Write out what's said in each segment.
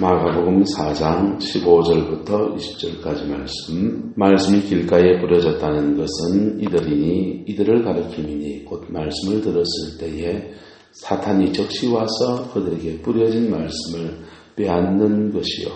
마가복음 4장 15절부터 20절까지 말씀이 길가에 뿌려졌다는 것은 이들이니 이들을 가리킴이니 곧 말씀을 들었을 때에 사탄이 적시 와서 그들에게 뿌려진 말씀을 빼앗는 것이요.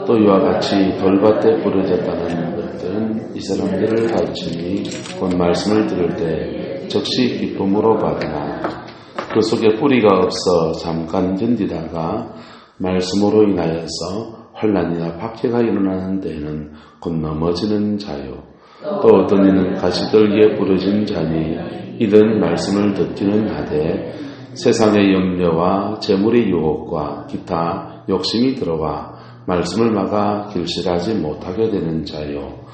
또 이와 같이 돌밭에 뿌려졌다는 것들은 이 사람들을 가르치니 곧 말씀을 들을 때 적시 기쁨으로 받으나 그 속에 뿌리가 없어 잠깐 견디다가 말씀으로 인하여서 환난이나 박해가 일어나는 데에는 곧 넘어지는 자요. 또 어떤 이는 가시떨기에 부러진 자니 이는 말씀을 듣기는 하되 세상의 염려와 재물의 유혹과 기타 욕심이 들어와 말씀을 막아 결실하지 못하게 되는 자요.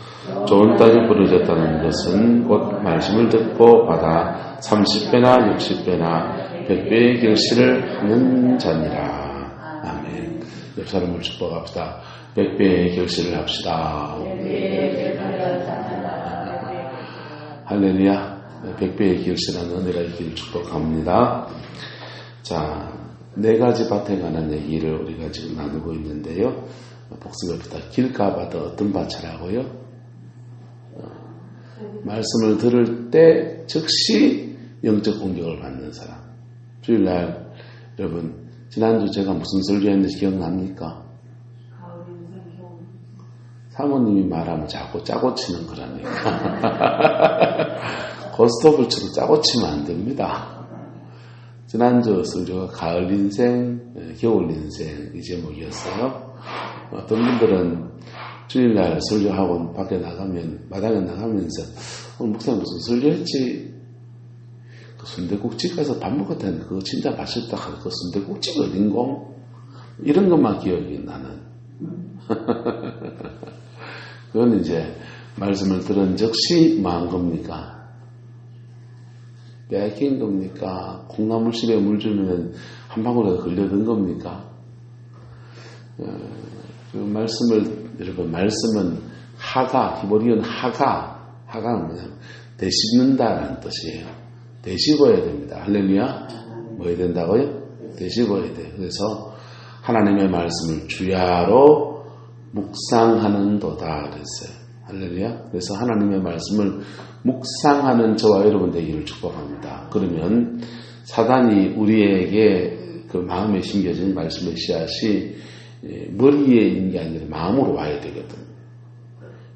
좋은 땅에 부러졌다는 것은 곧 말씀을 듣고 받아 30배나 60배나 100배의 결실을 하는 자니라. 아멘. 옆 사람을 축복합시다. 100배의 결실을 합시다. 할렐루야. 100배의 결실하는 은혜가 있기를 축복합니다. 자, 4가지 밭에 관한 얘기를 우리가 지금 나누고 있는데요. 복습합시다. 길가밭은 어떤 밭이라고요? 말씀을 들을 때 즉시 영적 공격을 받는 사람. 주일날 여러분 지난주 제가 무슨 설교했는지 기억납니까? 사모님이 말하면 자꾸 짜고 치는 거라니까. 고스톱을 치고 짜고 치면 안 됩니다. 지난주 설교가 가을 인생, 겨울 인생 이 제목이었어요. 어떤 분들은 주일날 설교하고 밖에 나가면, 마당에 나가면서 오늘 목사님 무슨 설교했지? 그 순대국집 가서 밥 먹었다는데 그거 진짜 맛있다 하고 그 순대국집 어딘고? 이런 것만 기억이 나는. 그건 이제 말씀을 들은 적시 뭐 한 겁니까? 빼앗긴 겁니까? 콩나물실에 물 주면 한 방울에 걸려든 겁니까? 그 여러분 말씀은 하가, 히브리어는 하가는 뭐냐면 되씹는다라는 뜻이에요. 되씹어야 됩니다. 할렐루야. 뭐 해야 된다고요? 되씹어야 돼요. 그래서 하나님의 말씀을 주야로 묵상하는도다 그랬어요. 할렐루야. 그래서 하나님의 말씀을 묵상하는 저와 여러분 되기를 축복합니다. 그러면 사단이 우리에게 그 마음에 심겨진 말씀의 씨앗이 머리에 있는 게 아니라 마음으로 와야 되거든.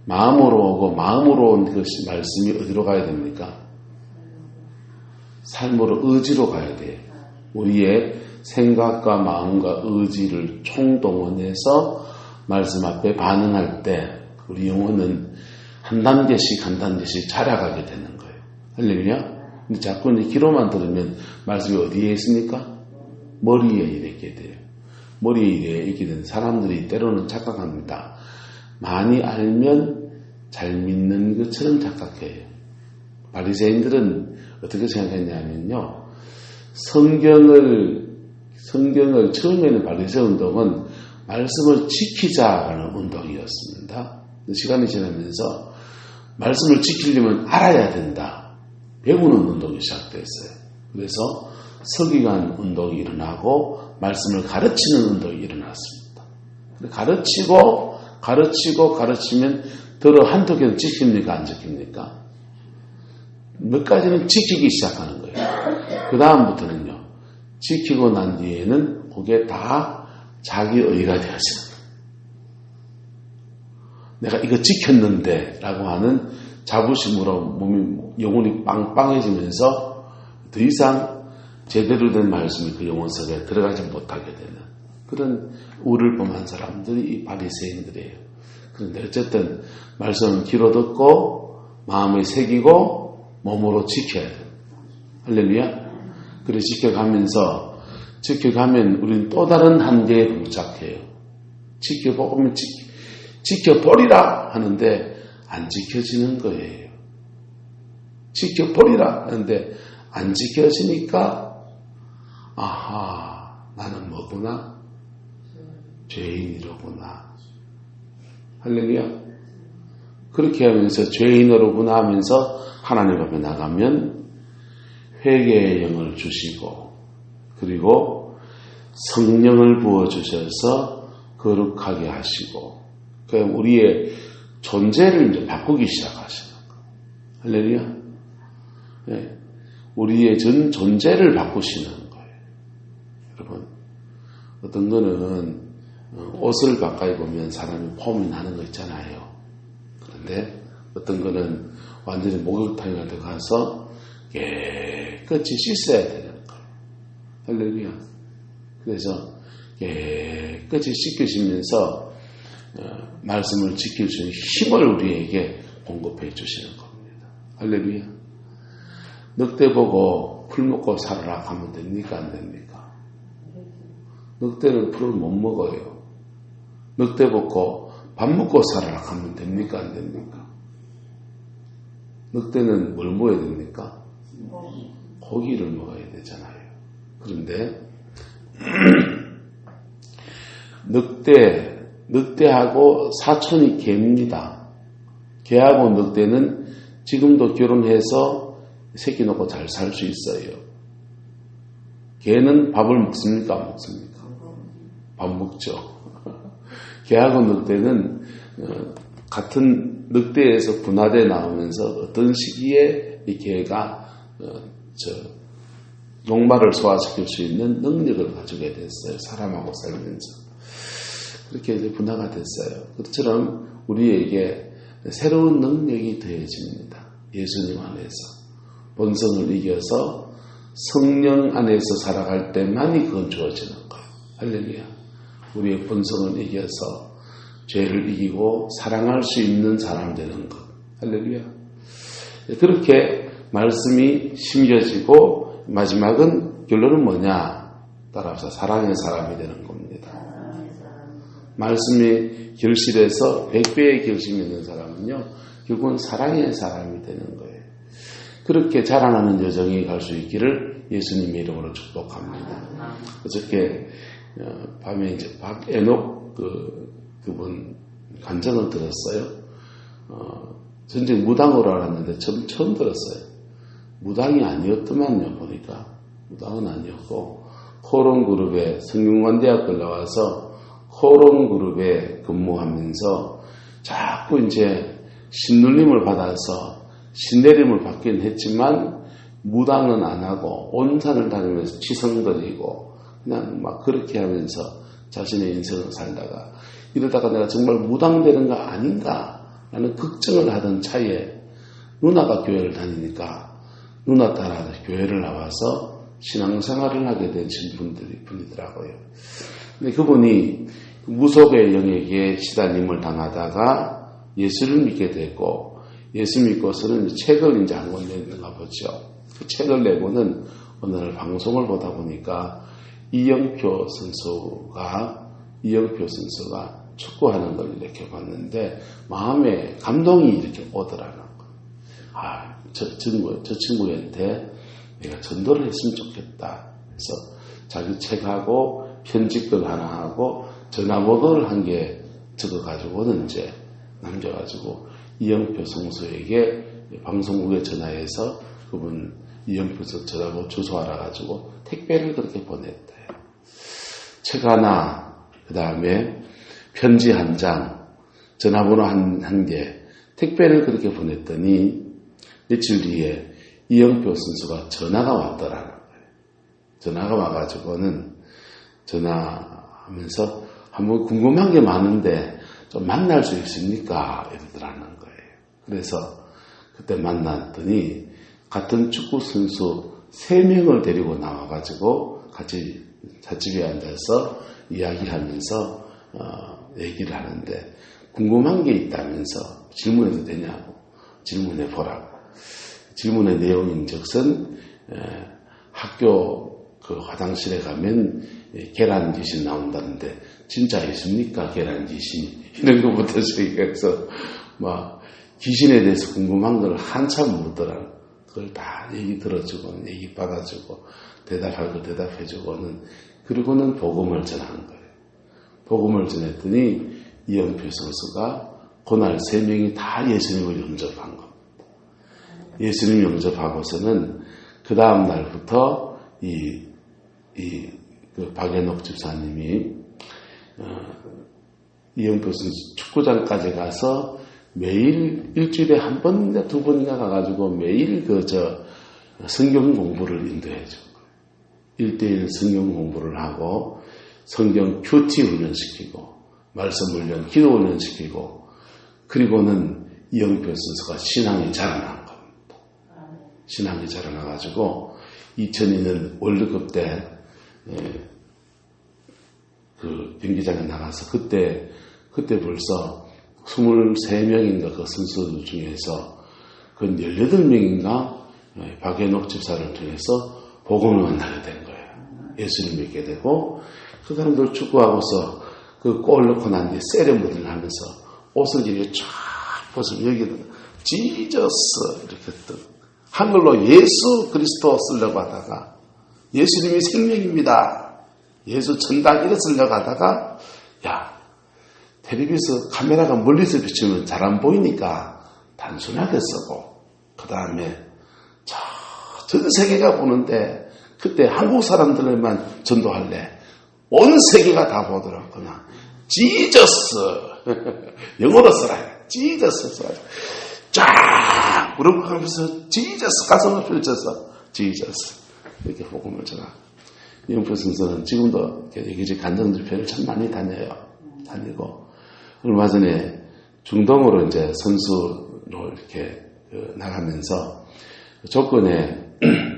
마음으로 오고 마음으로 온 그 말씀이 어디로 가야 됩니까? 삶으로 의지로 가야 돼요. 우리의 생각과 마음과 의지를 총동원해서 말씀 앞에 반응할 때 우리 영혼은 한 단계씩 자라가게 되는 거예요. 할렐루야. 근데 자꾸 이제 귀로만 들으면 말씀이 어디에 있습니까? 머리에 이렇게 돼요. 머리에 있게 되는 사람들이 때로는 착각합니다. 많이 알면 잘 믿는 것처럼 착각해요. 바리새인들은 어떻게 생각했냐면요. 성경을 처음에는 바리새 운동은 말씀을 지키자라는 운동이었습니다. 시간이 지나면서 말씀을 지키려면 알아야 된다. 배우는 운동이 시작됐어요. 그래서 서기관 운동이 일어나고 말씀을 가르치는 운동이 일어났습니다. 가르치면 더러 한두 개는 지킵니까? 안 지킵니까? 몇 가지는 지키기 시작하는 거예요. 그 다음부터는요. 지키고 난 뒤에는 그게 다 자기 의가 되어지는 거예요. 내가 이거 지켰는데 라고 하는 자부심으로 영혼이 빵빵해지면서 더 이상 제대로 된 말씀이 그 영혼 속에 들어가지 못하게 되는 그런 우를 범한 사람들이 이 바리새인들이에요. 그런데 어쨌든 말씀은 귀로 듣고 마음에 새기고 몸으로 지켜야 돼요. 할렐루야. 그래 지켜가면 우리는 또 다른 한계에 도착해요. 지켜버리라 하는데 안 지켜지는 거예요. 지켜버리라 하는데 안 지켜지니까 아하 나는 뭐구나? 죄인이로구나. 할렐루야. 그렇게 하면서 죄인으로구나 하면서 하나님 앞에 나가면 회개의 영을 주시고 그리고 성령을 부어주셔서 거룩하게 하시고, 그러니까 우리의 존재를 이제 바꾸기 시작하시는 거예요. 할렐루야. 네. 우리의 전 존재를 바꾸시는 거예요. 여러분, 어떤 거는 옷을 가까이 보면 사람이 폼이 나는 거 있잖아요. 그런데 어떤 거는 완전히 목욕탕에 들어가서 깨끗이 씻어야 되는 거예요. 할렐루야. 그래서 깨끗이 씻기시면서 말씀을 지킬 수 있는 힘을 우리에게 공급해 주시는 겁니다. 할렐루야. 늑대 보고 풀 먹고 살아라 하면 됩니까? 안 됩니까? 늑대는 풀을 못 먹어요. 늑대 보고 밥 먹고 살아라 하면 됩니까? 안 됩니까? 늑대는 뭘 먹어야 됩니까? 고기를 먹어야 되잖아요. 그런데 늑대하고 사촌이 개입니다. 개하고 늑대는 지금도 결혼해서 새끼 놓고 잘 살 수 있어요. 개는 밥을 먹습니까? 안 먹습니까? 밥 먹죠. 개하고 늑대는 같은 늑대에서 분화돼 나오면서 어떤 시기에 이 개가 녹말을 소화시킬 수 있는 능력을 가지게 됐어요. 사람하고 살면서. 그렇게 이제 분화가 됐어요. 그것처럼 우리에게 새로운 능력이 더해집니다. 예수님 안에서. 본성을 이겨서 성령 안에서 살아갈 때만이 그건 주어지는 거예요. 할렐루야. 우리의 본성을 이겨서 죄를 이기고 사랑할 수 있는 사람 되는 것. 할렐루야. 그렇게 말씀이 심겨지고 마지막은 결론은 뭐냐? 따라서 사랑의 사람이 되는 겁니다. 말씀이 결실해서 100배의 결심이 있는 사람은요, 결국은 사랑의 사람이 되는 거예요. 그렇게 자라나는 여정이 갈 수 있기를 예수님의 이름으로 축복합니다. 어저께 밤에 이제 박애녹 그분 간증을 들었어요. 전쟁 무당으로 알았는데 처음 들었어요. 무당이 아니었더만요. 보니까 무당은 아니었고 코롱그룹에 성균관대학교 나와서 코롱그룹에 근무하면서 자꾸 이제 신눌림을 받아서 신내림을 받긴 했지만 무당은 안 하고 온 산을 다니면서 치성거리고 그냥 막 그렇게 하면서 자신의 인생을 살다가 이러다가 내가 정말 무당되는 거 아닌가 라는 걱정을 하던 차에 누나가 교회를 다니니까 누나 따라 교회를 나와서 신앙생활을 하게 된 분이더라고요. 근데 그분이 무속의 영역에 시달림을 당하다가 예수를 믿게 됐고 예수 믿고서는 책을 이제 한 권 내는가 보죠. 그 책을 내고는 어느 날 방송을 보다 보니까 이영표 선수가 축구하는 걸 이렇게 봤는데 마음에 감동이 이렇게 오더라는 거예요. 저 친구한테 내가 전도를 했으면 좋겠다. 그래서 자기 책하고 편집글 하나 하고 전화번호를 한 개 적어가지고는 이제 남겨가지고 이영표 선수에게 방송국에 전화해서 그분 이영표 선수 전화번호 주소 알아가지고 택배를 그렇게 보냈대요. 책 하나, 그 다음에 편지 한 장, 전화번호 한 개, 택배를 그렇게 보냈더니 며칠 뒤에 이영표 선수가 전화가 왔더라는 거예요. 전화가 와가지고는 전화하면서 한번 궁금한 게 많은데 좀 만날 수 있습니까? 이러더라는 거예요. 그래서 그때 만났더니 같은 축구 선수 3명을 데리고 나와가지고 같이 찻집에 앉아서 이야기하면서 얘기를 하는데 궁금한 게 있다면서 질문해도 되냐고 질문해 보라고. 질문의 내용인즉슨 학교 그 화장실에 가면 계란 귀신 나온다는데 진짜 있습니까? 계란 귀신이 이런 것부터 시작해서 막 귀신에 대해서 궁금한 걸 한참 묻더라. 그걸 다 얘기 들어주고 얘기 받아주고 대답하고 대답해주고는 그리고는 복음을 전한 거예요. 복음을 전했더니 이영표 선수가 그날 3명이 다 예수님을 영접한 겁니다. 예수님 영접하고서는 그 다음 날부터 그 박연옥 집사님이 이영표 선수 축구장까지 가서 매일 일주일에 한 번인가 두 번인가 가가지고 매일 성경 공부를 인도해줘. 1대1 성경 공부를 하고 성경 큐티 훈련시키고 말씀 훈련, 기도 훈련시키고 그리고는 이영표 선수가 신앙이 자라난 겁니다. 신앙이 자라나가지고 2002년 월드컵 때 그 경기장에 나가서 그때 벌써 23명인가 그 선수들 중에서 그 18명인가 박연옥 집사를 통해서 복음을 만나게 된 거예요. 예수를 믿게 되고 그 사람들 축구하고서 그 골 넣고 난 뒤에 세레모니를 하면서 옷을 이렇게 쫙 벗으면 여기는 지저스 이렇게 뜬 한글로 예수 그리스도 쓰려고 하다가 예수님이 생명입니다. 예수 천당 이래 쓰려고 하다가 텔레비에서 카메라가 멀리서 비치면 잘 안 보이니까 단순하게 쓰고 그 다음에 전 세계가 보는데 그때 한국 사람들만 전도할래. 온 세계가 다 보더라고. 그냥 지저스 영어로 써라. 지저스 써라. 쫙 무릎 꿇으면서 지저스 가슴을 펼쳐서 지저스 이렇게 복음을 전하. 이영표 선수는 지금도 여기저기 간증 집회를 참 많이 다니고 얼마 전에 중동으로 이제 선수로 이렇게 나가면서 조건에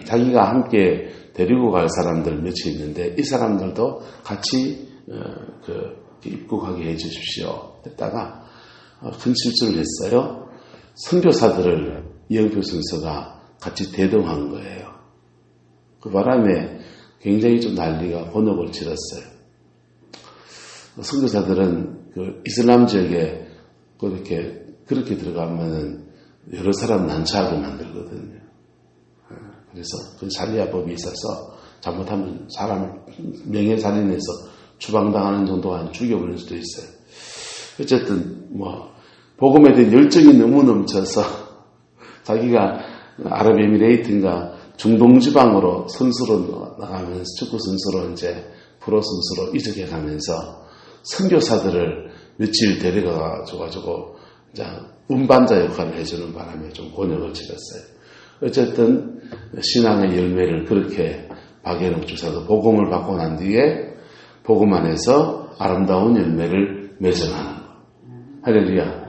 자기가 함께 데리고 갈 사람들 몇이 있는데 이 사람들도 같이 입국하게 해 주십시오. 했다가 큰 실수를 했어요. 선교사들을 이영표 선수가 같이 대동한 거예요. 그 바람에 굉장히 좀 난리가 곤혹을 치렀어요. 선교사들은 그 이슬람 지역에 그렇게 들어가면은 여러 사람 난처하게 만들거든요. 그래서 그 살리아법이 있어서 잘못하면 사람을 명예살인해서 추방당하는 정도가 죽여버릴 수도 있어요. 어쨌든 복음에 대한 열정이 너무 넘쳐서 자기가 아랍에미레이트인가 중동지방으로 선수로 나가면서 축구 선수로 이제 프로 선수로 이적해 가면서 선교사들을 며칠 데려가 가지고 운반자 역할을 해주는 바람에 좀 곤욕을 치렀어요. 어쨌든 신앙의 열매를 그렇게 박연옥 주사도 복음을 받고 난 뒤에 복음 안에서 아름다운 열매를 맺어가는 것. 할렐루야.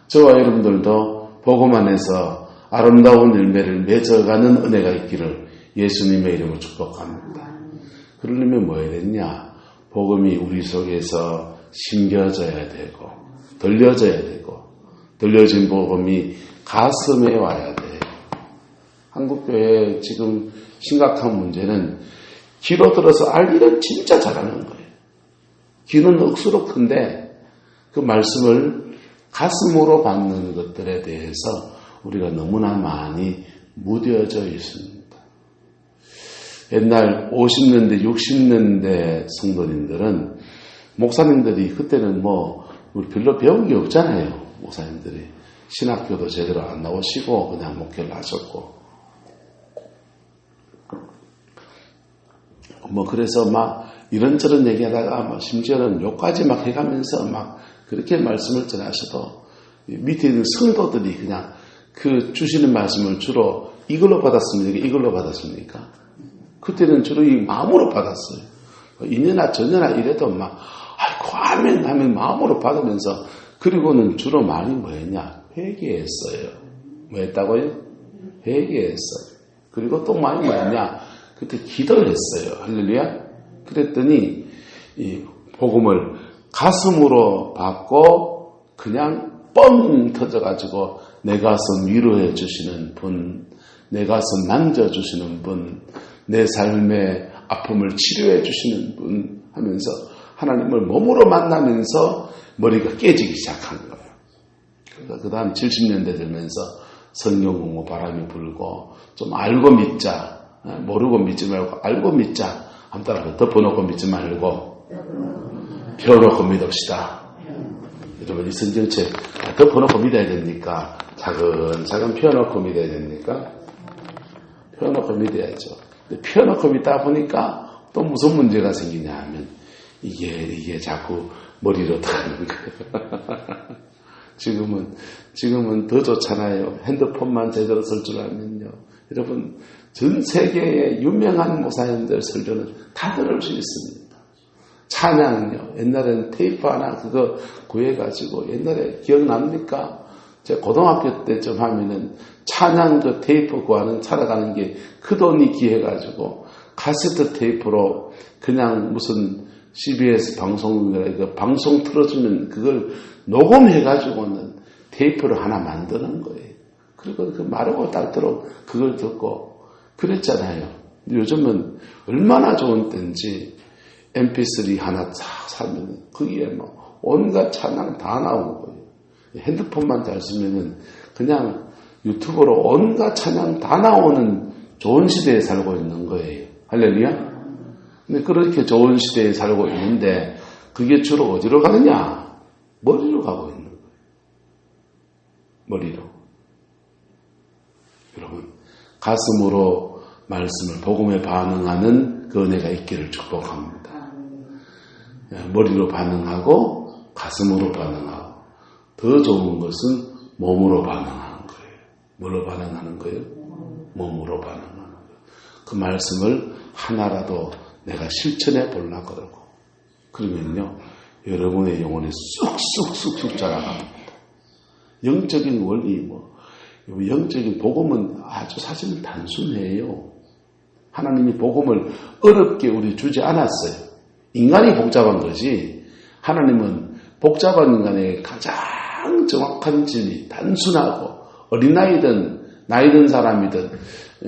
저와 여러분들도 복음 안에서 아름다운 열매를 맺어가는 은혜가 있기를 예수님의 이름으로 축복합니다. 그러려면 뭐 해야 되냐? 복음이 우리 속에서 심겨져야 되고 들려져야 되고 들려진 복음이 가슴에 와야 돼요. 한국교회의 지금 심각한 문제는 귀로 들어서 알 일은 진짜 잘하는 거예요. 귀는 억수로 큰데 그 말씀을 가슴으로 받는 것들에 대해서 우리가 너무나 많이 무뎌져 있습니다. 옛날 50년대, 60년대 성도님들은 목사님들이 그때는 우리 별로 배운 게 없잖아요. 목사님들이 신학교도 제대로 안 나오시고 그냥 목회를 하셨고 그래서 이런저런 얘기하다가 심지어는 욕까지 해가면서 그렇게 말씀을 전하셔도 밑에 있는 성도들이 그냥 그 주시는 말씀을 주로 이걸로 받았습니까? 이걸로 받았습니까? 그때는 주로 이 마음으로 받았어요. 이년아 저년아 이래도 아이고 아멘 하면 마음으로 받으면서 그리고는 주로 말이 뭐였냐? 회개했어요. 뭐 했다고요? 회개했어요. 그리고 또 말이 뭐였냐? 그때 기도를 했어요. 할렐루야. 그랬더니 이 복음을 가슴으로 받고 그냥 뻥 터져가지고 내 가슴 위로해 주시는 분, 내 가슴 만져주시는 분, 내 삶의 아픔을 치료해 주시는 분 하면서 하나님을 몸으로 만나면서 머리가 깨지기 시작한 거예요. 그 다음 70년대 되면서 성경 공부 바람이 불고 좀 알고 믿자. 모르고 믿지 말고 알고 믿자. 한 따라 덮어놓고 믿지 말고 펴놓고 믿읍시다. 여러분 이 성경책 덮어놓고 믿어야 됩니까? 차근차근 펴놓고 믿어야 됩니까? 펴놓고 믿어야죠. 근데 펴놓고 믿다 보니까 또 무슨 문제가 생기냐 하면 이게 자꾸 머리로 들어가는 거예요. 지금은 더 좋잖아요. 핸드폰만 제대로 쓸 줄 알면요. 여러분, 전 세계의 유명한 목사님들 설교는 다 들을 수 있습니다. 찬양은요. 옛날에는 테이프 하나 그거 구해가지고 옛날에 기억납니까? 제가 고등학교 때쯤 하면은 찬양 그 테이프 구하는 찾아가는 게 그 돈이 귀해가지고 카세트 테이프로 그냥 무슨 CBS 방송 틀어주면 그걸 녹음해가지고는 테이프를 하나 만드는 거예요. 그리고 그 마르고 닳도록 그걸 듣고 그랬잖아요. 요즘은 얼마나 좋은 때인지 MP3 하나 싹 사면 거기에 뭐 온갖 찬양 다 나오는 거예요. 핸드폰만 잘 쓰면은 그냥 유튜브로 온갖 찬양 다 나오는 좋은 시대에 살고 있는 거예요. 할렐루야? 근데 그렇게 좋은 시대에 살고 있는데 그게 주로 어디로 가느냐? 머리로 가고 있는 거예요. 머리로. 여러분, 가슴으로 말씀을 복음에 반응하는 그 은혜가 있기를 축복합니다. 머리로 반응하고 가슴으로 반응하고 더 좋은 것은 몸으로 반응하는 거예요. 뭘로 반응하는 거예요? 몸으로 반응하는 거예요. 그 말씀을 하나라도 내가 실천해 보려고 그러고 그러면요 여러분의 영혼이 쑥쑥쑥쑥 자라갑니다. 영적인 원리 영적인 복음은 아주 사실은 단순해요. 하나님이 복음을 어렵게 우리 주지 않았어요. 인간이 복잡한 거지 하나님은 복잡한 인간에게 가장 정확한 진리 단순하고 어린아이든 나이든 사람이든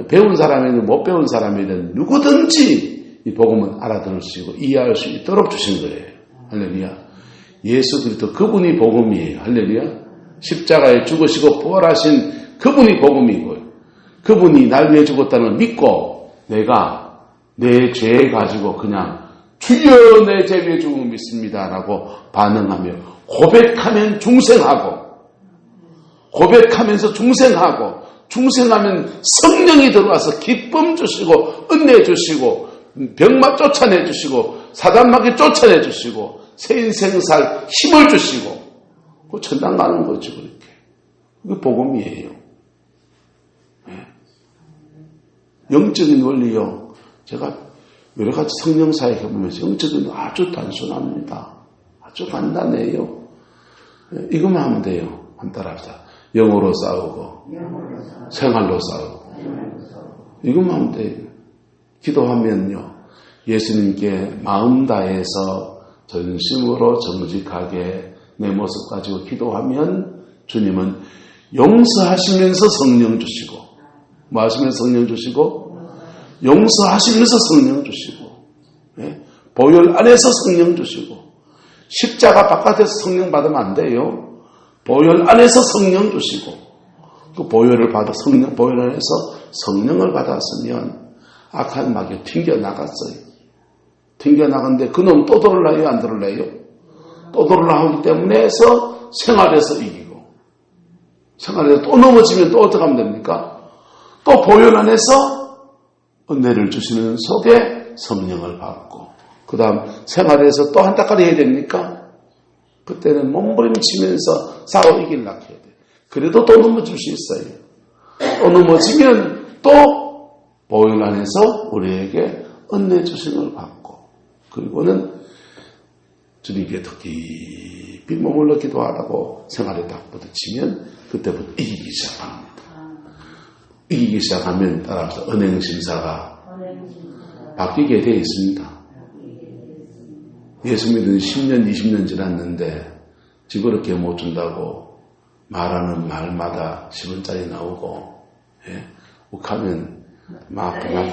배운 사람이든 못 배운 사람이든 누구든지 이 복음은 알아들을 수 있고 이해할 수 있도록 주신 거예요. 할렐루야. 예수 그리스도 그분이 복음이에요. 할렐루야. 십자가에 죽으시고 부활하신 그분이 복음이고요. 그분이 날 위해 죽었다는 걸 믿고 내가 내 죄 가지고 그냥 주여 내 죄 위해 죽음을 믿습니다라고 반응하며 고백하면 중생하고 고백하면서 중생하면 성령이 들어와서 기쁨 주시고 은혜 주시고 병마 쫓아내 주시고 사단마귀 쫓아내 주시고 새 인생 살 힘을 주시고 그 천당 가는 거죠. 그렇게 그게 복음이에요. 네. 영적인 원리요. 제가 여러 가지 성령사에 해보면서 영적인 아주 단순합니다. 아주 간단해요. 이것만 하면 돼요. 한 따라합시다. 영어로 싸우고 생활로 싸우고 이것만 하면 돼요. 기도하면요. 예수님께 마음 다해서 전심으로 정직하게 내 모습 가지고 기도하면 주님은 용서하시면서 성령 주시고 뭐 하시면서 성령 주시고 용서하시면서 성령 주시고 보혈 안에서 성령 주시고 십자가 바깥에서 성령 받으면 안 돼요. 보혈 안에서 성령 주시고 그 보혈을 받아 보혈 안에서 성령을 받았으면 악한 마귀 튕겨나갔어요. 튕겨나갔는데 그놈 또 들어올라요? 안 들어올라요? 또 들어올라 하기 때문에 해서 생활에서 이기고 생활에서 또 넘어지면 또 어떻게 하면 됩니까? 또 보혈 안에서 은혜를 주시는 속에 성령을 받고 그 다음 생활에서 또 한 따까리 해야 됩니까? 그때는 몸부림치면서 싸워 이기려고 해야 돼요. 그래도 또 넘어질 수 있어요. 또 넘어지면 또 보혈 안에서 우리에게 은혜 주심을 받고 그리고는 주님께 더 깊이 머물러 기도하라고 생활에 딱 부딪히면 그때부터 이기기 시작합니다. 이기기 시작하면 따라서 은행심사가 바뀌게 되어 있습니다. 예수 믿은 10년, 20년 지났는데 집어럽게 못 준다고 말하는 말마다 10원짜리 나오고 욱하면 막 그냥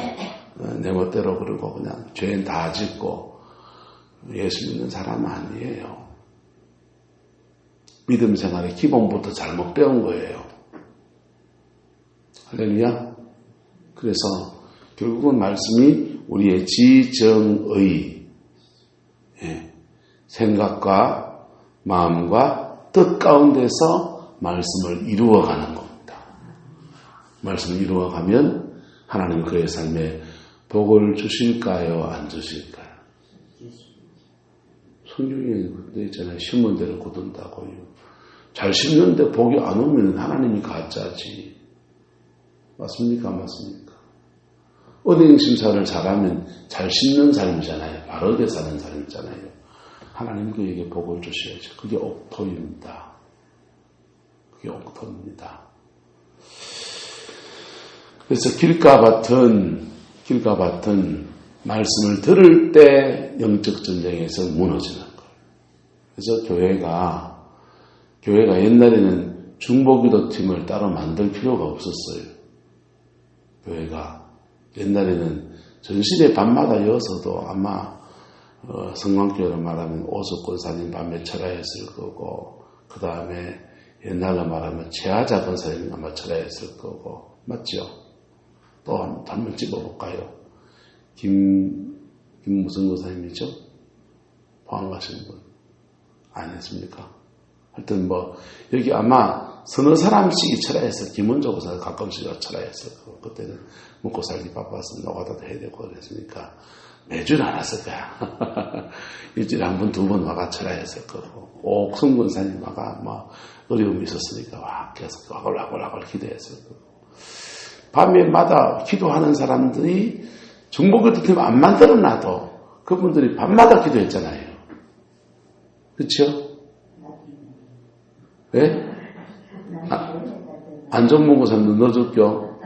내 멋대로 그러고 그냥 죄는 다 짓고 예수 믿는 사람 아니에요. 믿음 생활의 기본부터 잘못 배운 거예요. 할렐루야. 그래서 결국은 말씀이 우리의 지정의 생각과 마음과 뜻 가운데서 말씀을 이루어가는 겁니다. 말씀을 이루어가면 하나님 그의 삶에 복을 주실까요? 안 주실까요? 성경에 그때 있잖아요. 심은 대로 거둔다고요. 잘 심는데 복이 안 오면 하나님이 가짜지. 맞습니까? 안 맞습니까? 은행 심사를 잘하면 잘 심는 삶이잖아요. 바르게 사는 삶이잖아요. 하나님 그에게 복을 주셔야죠. 그게 옥토입니다. 그게 옥토입니다. 그래서 길가밭은 말씀을 들을 때 영적 전쟁에서 무너지는 거예요. 그래서 교회가 옛날에는 중보기도팀을 따로 만들 필요가 없었어요. 교회가 옛날에는 전시대 밤마다 여서도 아마 성광교회로 말하면 오석권사님 밤에 철야했을 거고, 그 다음에 옛날로 말하면 최하자 권사님 아마 철야했을 거고, 맞죠? 또 한번 집어볼까요? 무슨 권사님이죠? 포항가신 분 아니었습니까? 하여튼 여기 아마 서너 사람씩 철야했어요. 김원조 권사 가끔씩 철야했을 거고, 그때는 먹고 살기 바빠서 노가다도 해야 되고 그랬으니까 매주는 안 왔을 거야. 일주일에 한 번, 두 번 와가 철야했을 거고, 옥성 권사님 와가 어려움이 있었으니까 계속 와글와글 기도했을 거고, 밤에마다 기도하는 사람들이 중보기도 팀 안 만들어놔도 그분들이 밤마다 기도했잖아요. 그렇죠? 왜? 안전문고사님도 넣어줄게요.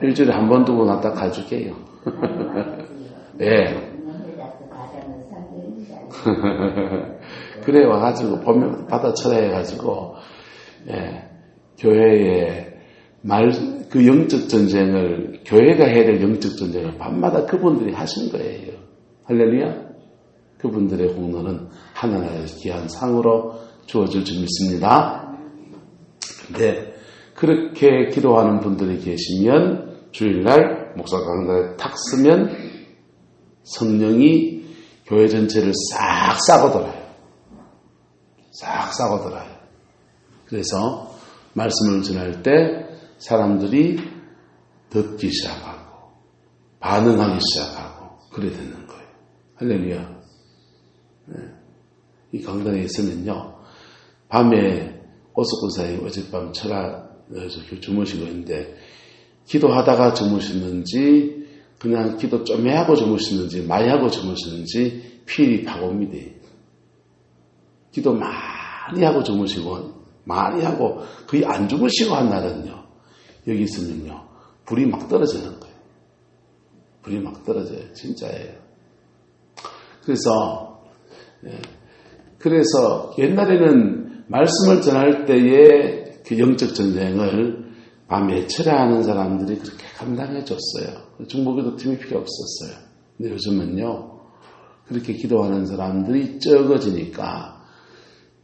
일주일에 한 번, 두 번 왔다 가줄게요. 예. 그래 와가지고 보면 받아 철회해가지고 교회에 그 영적 전쟁을 교회가 해야 될 영적 전쟁을 밤마다 그분들이 하신 거예요. 할렐루야. 그분들의 공로는 하나님의 귀한 상으로 주어질 줄 믿습니다. 근데 그렇게 기도하는 분들이 계시면 주일날 목사 강단에 탁 쓰면 성령이 교회 전체를 싹 싸고들어요. 싹 싸고들어요. 그래서 말씀을 전할 때 사람들이 듣기 시작하고 반응하기 시작하고 그래 되는 거예요. 할렐루야. 이 강단에 있으면요. 밤에 오석권사님 어젯밤 주무시고 있는데 기도하다가 주무시는지 그냥 기도 좀 하고 주무시는지 많이 하고 주무시는지 피리 파고옵니다. 기도 많이 하고 주무시고 많이 하고 거의 안 주무시고 한 날은요. 여기 있으면요. 불이 막 떨어지는 거예요. 불이 막 떨어져요. 진짜예요. 그래서 옛날에는 말씀을 전할 때의 그 영적 전쟁을 밤에 철야하는 사람들이 그렇게 감당해 줬어요. 중보기도 팀이 필요 없었어요. 근데 요즘은요. 그렇게 기도하는 사람들이 적어지니까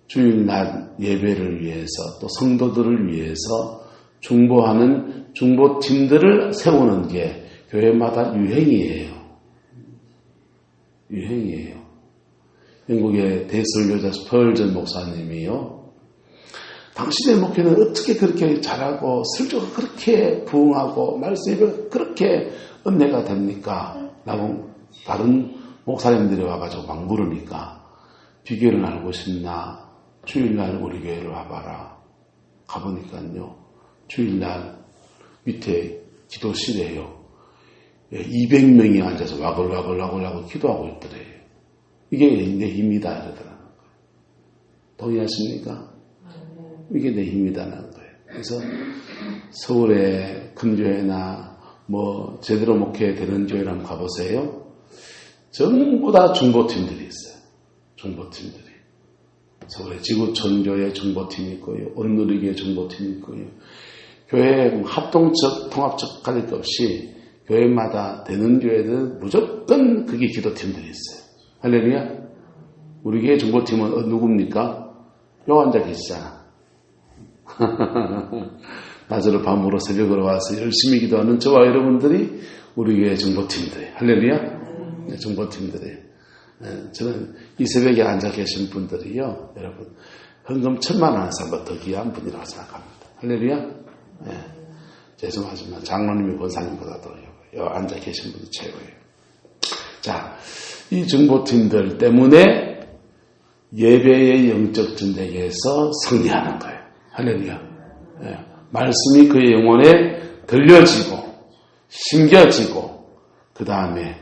주일날 예배를 위해서 또 성도들을 위해서 중보하는 중보팀들을 세우는 게 교회마다 유행이에요. 유행이에요. 영국의 대설교자 스펄전 목사님이요. 당신의 목회는 어떻게 그렇게 잘하고 설교가 그렇게 부흥하고 말씀이 그렇게 은혜가 됩니까? 라고 다른 목사님들이 와가지고 막 물으니까 비결을 알고 싶나? 주일날 우리 교회로 와봐라. 가보니까요. 주일날 밑에 기도실에요. 200명이 앉아서 와글와글 기도하고 있더래요. 이게 내 힘이다 이러더라고요. 동의하십니까? 이게 내 힘이다라는 거예요. 그래서 서울의 큰 교회나 제대로 목회되는 교회를 한번 가보세요. 전부 다 중보팀들이 있어요. 중보팀들이. 서울의 지구촌교회 중보팀이 있고요. 온누리교회 중보팀이 있고요. 교회 합동적, 통합적 가릴 것 없이 교회마다 되는 교회는 무조건 그게 기도팀들이 있어요. 할렐루야. 우리 교회 중보팀은 누굽니까? 요 앉아 계시잖아. 낮으로 밤으로 새벽으로 와서 열심히 기도하는 저와 여러분들이 우리 교회 중보팀들. 할렐루야. 네, 중보팀들이. 네, 저는 이 새벽에 앉아 계신 분들이요. 여러분 헌금 1,000만 원 한번 더 귀한 분이라고 생각합니다. 할렐루야. 네, 죄송하지만 장로님이 권사님보다도 앉아 계신 분이 최고예요. 자, 이 중보팀들 때문에 예배의 영적 전쟁에서 승리하는 거예요. 할렐루야. 예. 말씀이 그의 영혼에 들려지고 심겨지고 그 다음에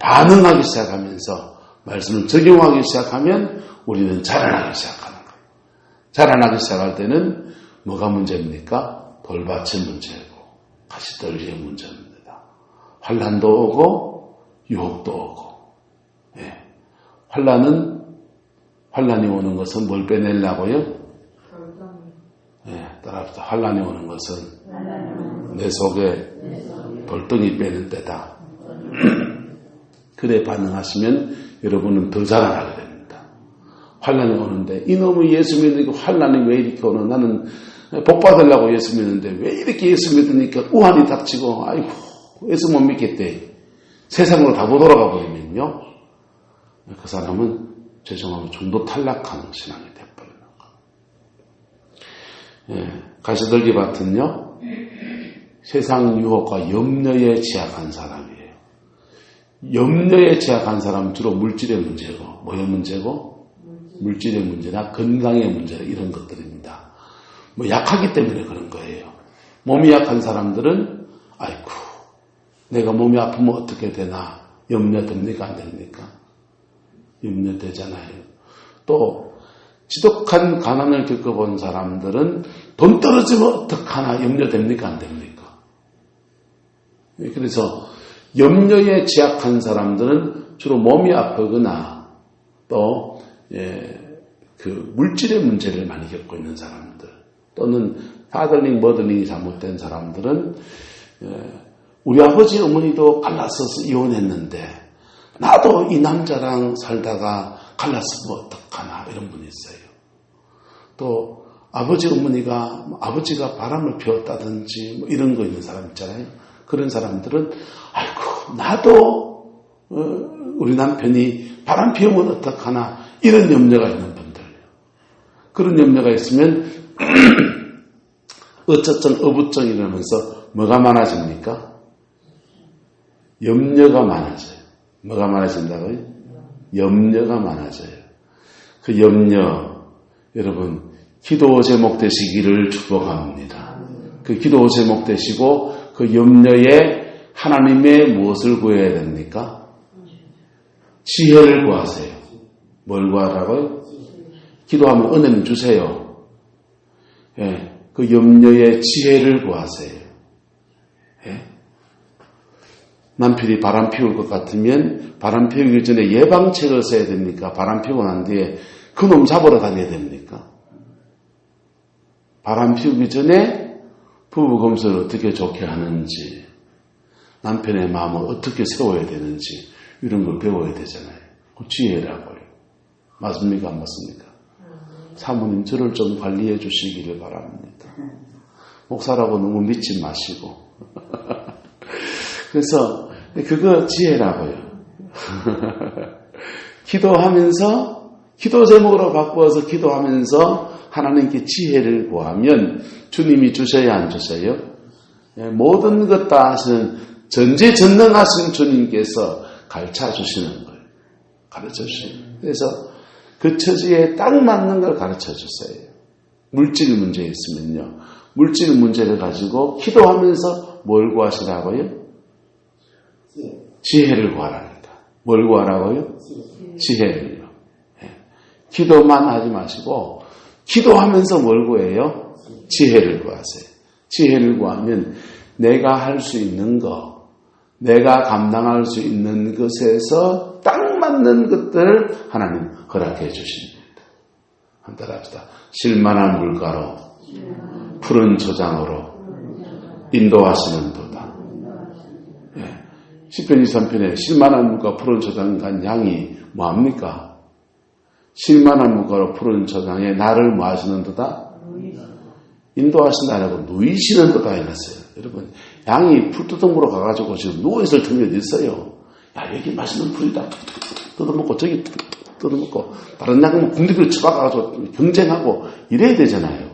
반응하기 시작하면서 말씀을 적용하기 시작하면 우리는 자라나기 시작하는 거예요. 자라나기 시작할 때는 뭐가 문제입니까? 돌밭의 문제고 가시떨기의 문제입니다. 환난도 오고 유혹도 오고. 예. 환난이 오는 것은 뭘 빼내려고요? 예, 따라합시다. 환난이 오는 것은 내 속에 돌덩이 빼는 때다. 그래 반응하시면 여러분은 더 자라나게 됩니다. 환난이 오는데 이놈의 예수 믿으니까 환난이 왜 이렇게 오는, 나는 복 받으려고 예수 믿는데 왜 이렇게 예수 믿으니까 우환이 닥치고 아이고 예수 못 믿겠대. 세상으로 다 못 돌아가 버리면요, 그 사람은 죄송하면 중도 탈락하는 신앙이 되어버리는 거예요. 예, 가시들기 밭은요, 세상 유혹과 염려에 취약한 사람이에요. 염려에 취약한 사람은 주로 물질의 문제고, 뭐의 문제고? 물질의 문제나 건강의 문제, 이런 것들입니다. 뭐 약하기 때문에 그런 거예요. 몸이 약한 사람들은 아이고 내가 몸이 아프면 어떻게 되나 염려됩니까? 안 됩니까? 염려되잖아요. 또 지독한 가난을 겪어본 사람들은 돈 떨어지면 어떡하나 염려됩니까? 안 됩니까? 그래서 염려에 취약한 사람들은 주로 몸이 아프거나 또 그 물질의 문제를 많이 겪고 있는 사람들, 또는 파들링 머들링이 잘못된 사람들은 우리 아버지 어머니도 갈라서서 이혼했는데 나도 이 남자랑 살다가 갈랐으면 어떡하나, 이런 분이 있어요. 또 아버지 어머니가, 아버지가 바람을 피웠다든지 뭐 이런 거 있는 사람 있잖아요. 그런 사람들은 아이고 나도 우리 남편이 바람 피우면 어떡하나, 이런 염려가 있는 분들. 그런 염려가 있으면 어쩌증 어부증 이러면서 뭐가 많아집니까? 염려가 많아져요. 뭐가 많아진다고요? 염려가 많아져요. 그 염려, 여러분 기도 제목 되시기를 축복합니다. 그 기도 제목 되시고 그 염려에 하나님의 무엇을 구해야 됩니까? 지혜를 구하세요. 뭘 구하라고요? 기도하면 은혜는 주세요. 예, 그 염려에 지혜를 구하세요. 예? 남편이 바람 피울 것 같으면 바람 피우기 전에 예방책을 써야 됩니까? 바람 피우고 난 뒤에 그놈 잡으러 다녀야 됩니까? 바람 피우기 전에 부부 검사를 어떻게 좋게 하는지, 남편의 마음을 어떻게 세워야 되는지, 이런 걸 배워야 되잖아요. 그 지혜라고요. 맞습니까? 안 맞습니까? 사모님 저를 좀 관리해 주시기를 바랍니다. 목사라고 너무 믿지 마시고. 그래서 그거 지혜라고요. 기도하면서, 기도 제목으로 바꾸어서 기도하면서 하나님께 지혜를 구하면 주님이 주셔야 안 주셔요? 모든 것 다 하시는 전지전능하신 주님께서 가르쳐 주시는 거예요. 가르쳐 주시는 거예요. 그래서 그 처지에 딱 맞는 걸 가르쳐 주세요. 물질 문제에 있으면요, 물질 문제를 가지고 기도하면서 뭘 구하시라고요? 지혜를 구하랍니다. 뭘 구하라고요? 지혜를요. 기도만 하지 마시고 기도하면서 뭘 구해요? 지혜를 구하세요. 지혜를 구하면 내가 할 수 있는 것, 내가 감당할 수 있는 것에서 딱 맞는 것들을 하나님 허락해 주십니다. 한번 따라합시다. 실만한 물가로 푸른 초장으로 인도하시는 도다. 시편 23편에 실만한 물가 푸른 초장 간 양이 뭐합니까? 실만한 물가로 푸른 초장에 나를 뭐 하시는 도다? 인도하신다라고 누이시는 도다 이랬어요. 여러분, 양이 풀두덩으로 가가지고 지금 누워있을 틈이 어디 있어요? 야, 여기 맛있는 풀이다. 뜯어먹고 저기 뜯어먹고 다른 양은 궁디를 쳐박아가지고 경쟁하고 이래야 되잖아요.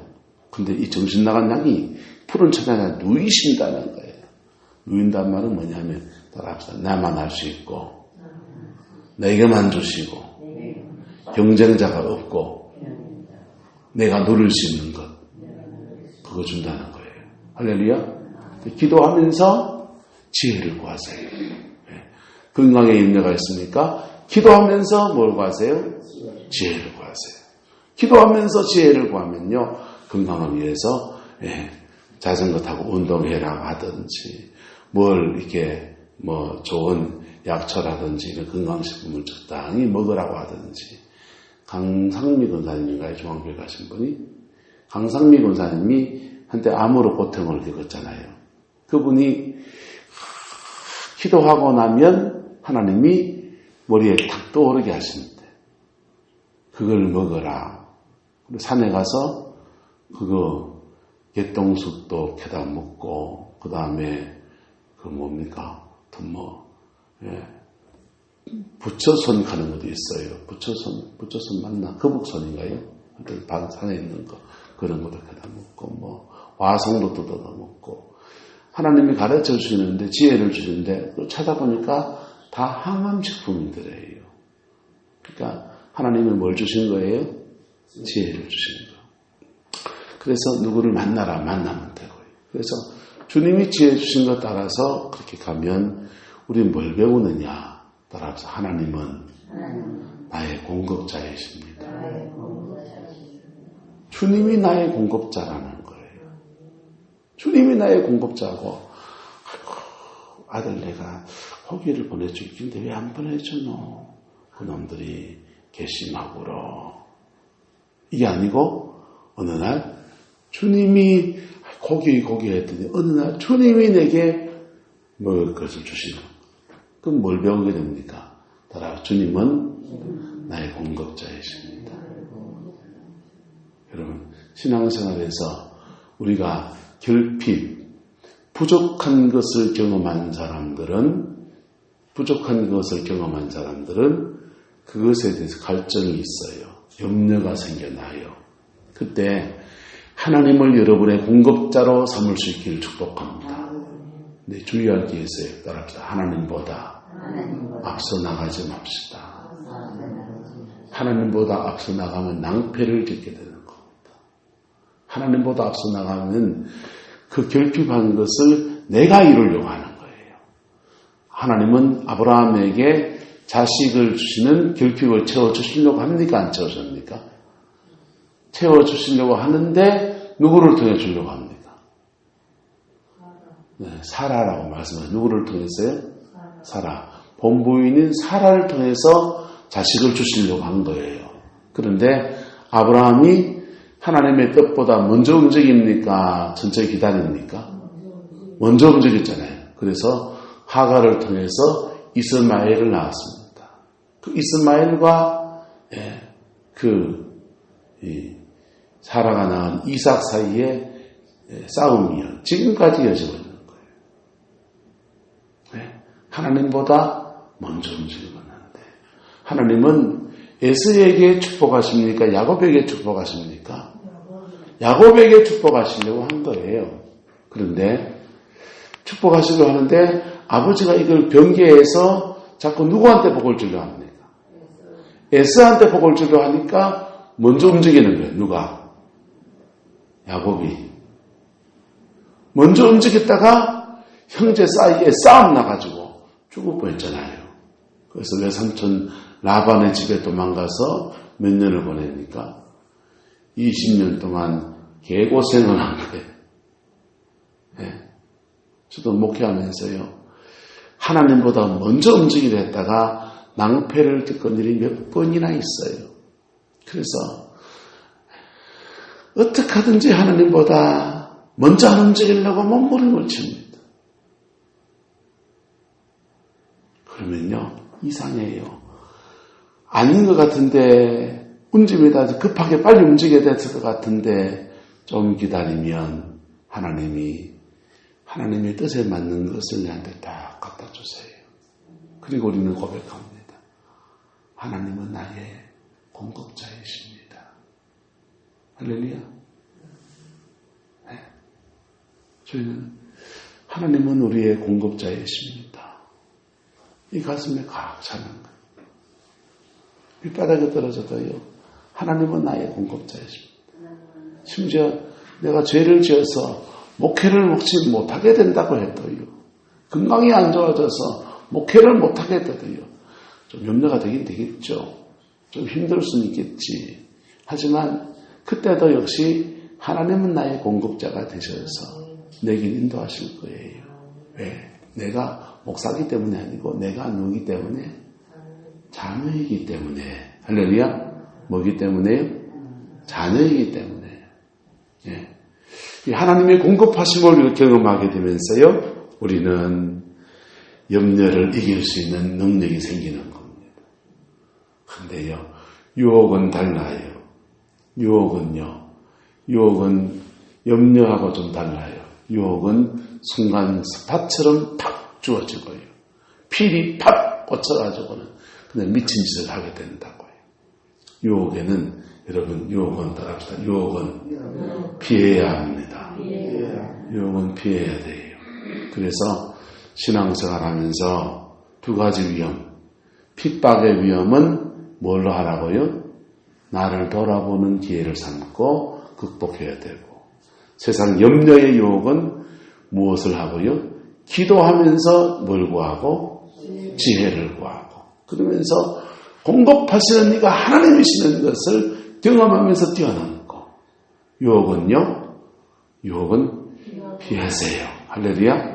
근데 이 정신 나간 양이 푸른 초장에 누이신다는 거예요. 누인다는 말은 뭐냐면, 따라합시다. 나만 할 수 있고, 내게만 주시고, 경쟁자가 없고 내가 누릴 수 있는 것 그거 준다는 거예요. 할렐루야. 기도하면서 지혜를 구하세요. 건강에 염려가 있으니까 기도하면서 뭘 구하세요? 지혜를 구하세요. 기도하면서 지혜를 구하면요 건강을 위해서 자전거 타고 운동해라 하든지 뭘 이렇게 뭐 좋은 약초라든지 이런 건강식품을 적당히 먹으라고 하든지. 강상미 권사님인가요? 중앙교회 가신 분이? 강상미 권사님이 한때 암으로 고통을 겪었잖아요. 그분이 기도하고 나면 하나님이 머리에 탁 떠오르게 하시는데 그걸 먹어라. 산에 가서 그거 개똥쑥도 캐다 먹고 그 다음에 그 뭡니까? 부처손 가는 것도 있어요. 부처손 맞나? 거북손인가요? 하여튼 산에 있는 거 그런 것도 캐다 먹고 와송도 뜯어 먹고 하나님이 가르쳐 주시는데 지혜를 주시는데 찾아보니까 다 항암식품들이에요. 그러니까 하나님은 뭘 주신 거예요? 지혜를 주시는 거예요. 그래서 누구를 만나면 되고요. 그래서 주님이 지혜 주신 것 따라서 그렇게 가면 우리는 뭘 배우느냐? 따라서 하나님은 나의 공급자이십니다. 주님이 나의 공급자라는 거예요. 주님이 나의 공급자고 아들 내가 호기를 보내줄 텐데 왜 안 보내주노? 그놈들이 괘씸하고로 이게 아니고 어느 날 주님이 고기 했더니 어느 날 주님이 내게 먹을 것을 주시노. 그럼 뭘 배우게 됩니까? 따라 주님은 나의 공급자이십니다. 여러분 신앙생활에서 우리가 결핍, 부족한 것을 경험한 사람들은 그것에 대해서 갈증이 있어요. 염려가 생겨나요. 그때 하나님을 여러분의 공급자로 삼을 수 있기를 축복합니다. 네, 주의할 게 있어요. 따라합시다. 하나님보다 앞서 나가지 맙시다. 하나님보다 앞서 나가면 낭패를 겪게 되는 겁니다. 하나님보다 앞서 나가면 그 결핍한 것을 내가 이루려고 하는 거예요. 하나님은 아브라함에게 자식을 주시는 결핍을 채워주시려고 합니까? 안 채워줍니까? 채워주시려고 하는데 누구를 통해 주려고 합니까? 네, 사라라고 말씀하세요. 누구를 통해서요? 사라. 본부인인 사라를 통해서 자식을 주시려고 한 거예요. 그런데 아브라함이 하나님의 뜻보다 먼저 움직입니까? 천천히 기다립니까? 먼저 움직였잖아요. 그래서 하가를 통해서 이스마엘을 낳았습니다. 그 이스마엘과 사라가 낳은 이삭 사이에 싸움이요. 지금까지 이어지고 있는 거예요. 하나님보다 먼저 움직이면 안 돼. 하나님은 에서에게 축복하십니까? 야곱에게 축복하십니까? 야곱에게 축복하시려고 한 거예요. 그런데 축복하시려고 하는데 아버지가 이걸 변개해서 자꾸 누구한테 복을 주려고 합니까? 에서한테 복을 주려고 하니까 먼저 움직이는 거예요. 누가? 야곱이. 먼저 움직였다가 형제 사이에 싸움 나가지고 죽을 뻔했잖아요. 그래서 외삼촌 라반의 집에 도망가서 몇 년을 보내니까 20년 동안 개고생을 한 거예요. 저도 목회하면서요. 하나님보다 먼저 움직이려 했다가 낭패를 겪은 일이 몇 번이나 있어요. 그래서 어떻게 하든지 하나님보다 먼저 안 움직이려고 몸부림을 칩니다. 그러면요. 이상해요. 아닌 것 같은데 움직임이 급하게 빨리 움직여야 됐을 것 같은데 좀 기다리면 하나님의 뜻에 맞는 것을 내한테 딱 갖다 주세요. 그리고 우리는 고백합니다. 하나님은 나의 공급자이십니다. 할렐루야. 네. 저희는 하나님은 우리의 공급자이십니다. 이 가슴에 가득 차는 거예요. 밑바닥에 떨어져도요. 하나님은 나의 공급자이십니다. 심지어 내가 죄를 지어서 목회를 혹시 못하게 된다고 해도요. 건강이 안 좋아져서 목회를 못하게 돼도요. 좀 염려가 되긴 되겠죠. 좀 힘들 수는 있겠지. 하지만 그때도 역시 하나님은 나의 공급자가 되셔서 내게 인도하실 거예요. 왜? 내가 목사기 때문에 아니고 내가 누구기 때문에? 자녀이기 때문에. 할렐루야. 뭐기 때문에요? 자녀이기 때문에. 예. 이 하나님의 공급하심을 경험하게 되면서요. 우리는 염려를 이길 수 있는 능력이 생기는 겁니다. 근데요. 유혹은 달라요. 유혹은 염려하고 좀 달라요. 유혹은 순간 스팟처럼 팍 주어지고요. 필이 팍 꽂혀가지고는 그냥 미친 짓을 하게 된다고요. 유혹에는 여러분 유혹은 따라합시다. 유혹은 피해야 합니다. 유혹은 피해야 돼요. 그래서 신앙생활하면서 두 가지 위험. 핍박의 위험은 뭘로 하라고요? 나를 돌아보는 기회를 삼고 극복해야 되고 세상 염려의 유혹은 무엇을 하고요? 기도하면서 뭘 구하고? 지혜를 구하고 그러면서 공급하시는 이가 하나님이시는 것을 경험하면서 뛰어넘고 유혹은요? 유혹은 피하세요. 할렐루야?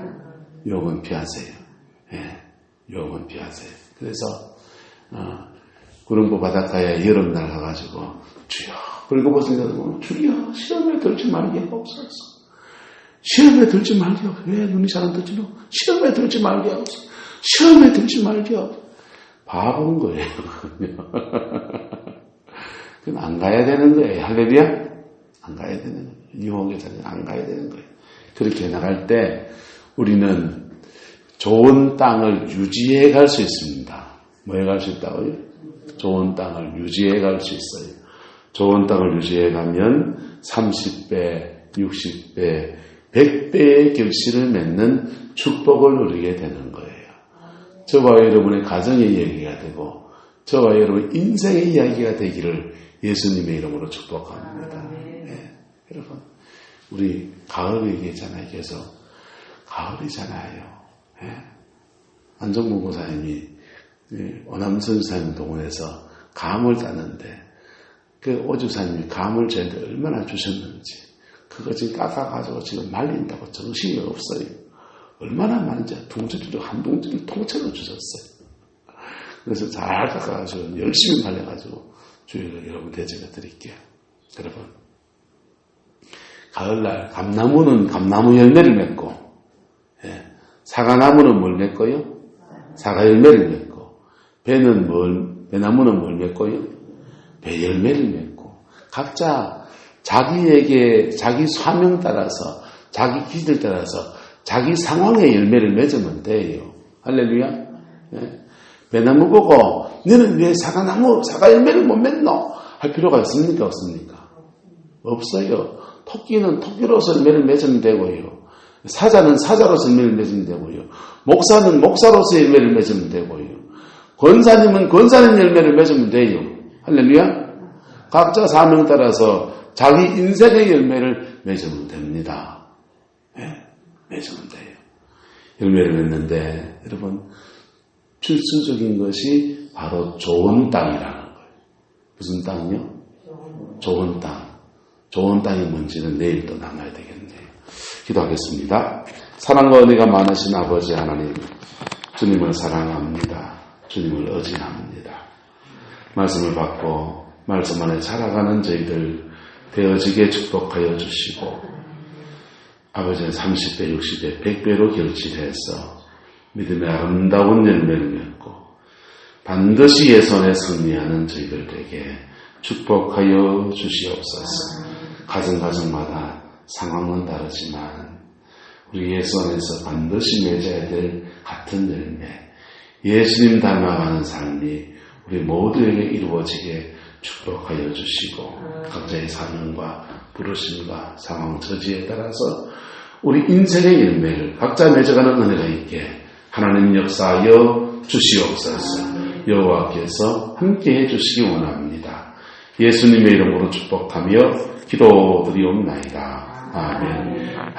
유혹은 피하세요. 예, 유혹은 피하세요. 그래서 구름보 바닷가에 여름날 가가지고 주여 긁어보시면 주여 시험에 들지 말게 하옵소서. 시험에 들지 말게 하옵소서. 왜 눈이 잘 안 뜨지요? 시험에 들지 말게 하옵소서. 시험에 들지 말게 하옵소서. 바본 거예요. 그건 안 가야 되는 거예요. 할렐루야? 안 가야 되는 거예요. 유혹의 자리에 안 가야 되는 거예요. 그렇게 나갈 때 우리는 좋은 땅을 유지해 갈 수 있습니다. 뭐해 갈 수 있다고요? 좋은 땅을 유지해 갈 수 있어요. 좋은 땅을 유지해 가면 30배, 60배, 100배의 결실을 맺는 축복을 누리게 되는 거예요. 저와 여러분의 가정의 이야기가 되고 저와 여러분의 인생의 이야기가 되기를 예수님의 이름으로 축복합니다. 네. 여러분 우리 가을 얘기했잖아요. 계속 가을이잖아요. 네. 안정문 고사님이 오남선사님 동원해서 감을 땄는데 그 오주사님이 감을 저한테 얼마나 주셨는지 그거 지금 깎아가지고 지금 말린다고 정신이 없어요. 얼마나 많은지 동체주로 한 동체를 통째로 주셨어요. 그래서 잘 깎아가지고 열심히 말려가지고 주일에 여러분 대접해 드릴게요. 여러분 가을날 감나무는 감나무 열매를 맺고 예. 사과나무는 뭘 맺고요? 사과 열매를 맺고 배나무는 뭘 맺고요? 배 열매를 맺고 각자 자기에게 자기 사명 따라서 자기 기질 따라서 자기 상황의 열매를 맺으면 돼요. 할렐루야. 네. 배나무 보고 너는 왜 사과 열매를 못 맺노? 할 필요가 있습니까? 없습니까? 없어요. 토끼는 토끼로서 열매를 맺으면 되고요. 사자는 사자로서 열매를 맺으면 되고요. 목사는 목사로서 열매를 맺으면 되고요. 권사님은 권사님 열매를 맺으면 돼요. 할렐루야. 각자 사명 따라서 자기 인생의 열매를 맺으면 됩니다. 네. 맺으면 돼요. 열매를 맺는데 여러분 필수적인 것이 바로 좋은 땅이라는 거예요. 무슨 땅이요? 좋은 땅. 좋은 땅이 뭔지는 내일 또 나눠야 되겠네요. 기도하겠습니다. 사랑과 은혜가 많으신 아버지 하나님, 주님을 사랑합니다. 주님을 의지합니다. 말씀을 받고 말씀 안에 살아가는 저희들 되어지게 축복하여 주시고 아버지는 30배, 60배, 100배로 결실해서 믿음의 아름다운 열매를 맺고 반드시 예선에 승리하는 저희들 되게 축복하여 주시옵소서. 가정마다 상황은 다르지만 우리 예선에서 반드시 맺어야 될 같은 열매, 예수님 닮아가는 삶이 우리 모두에게 이루어지게 축복하여 주시고 각자의 사명과 부르심과 상황 처지에 따라서 우리 인생의 열매를 각자 맺어가는 은혜가 있게 하나님 역사하여 주시옵소서. 여호와께서 함께 해주시기 원합니다. 예수님의 이름으로 축복하며 기도드리옵나이다. 아멘.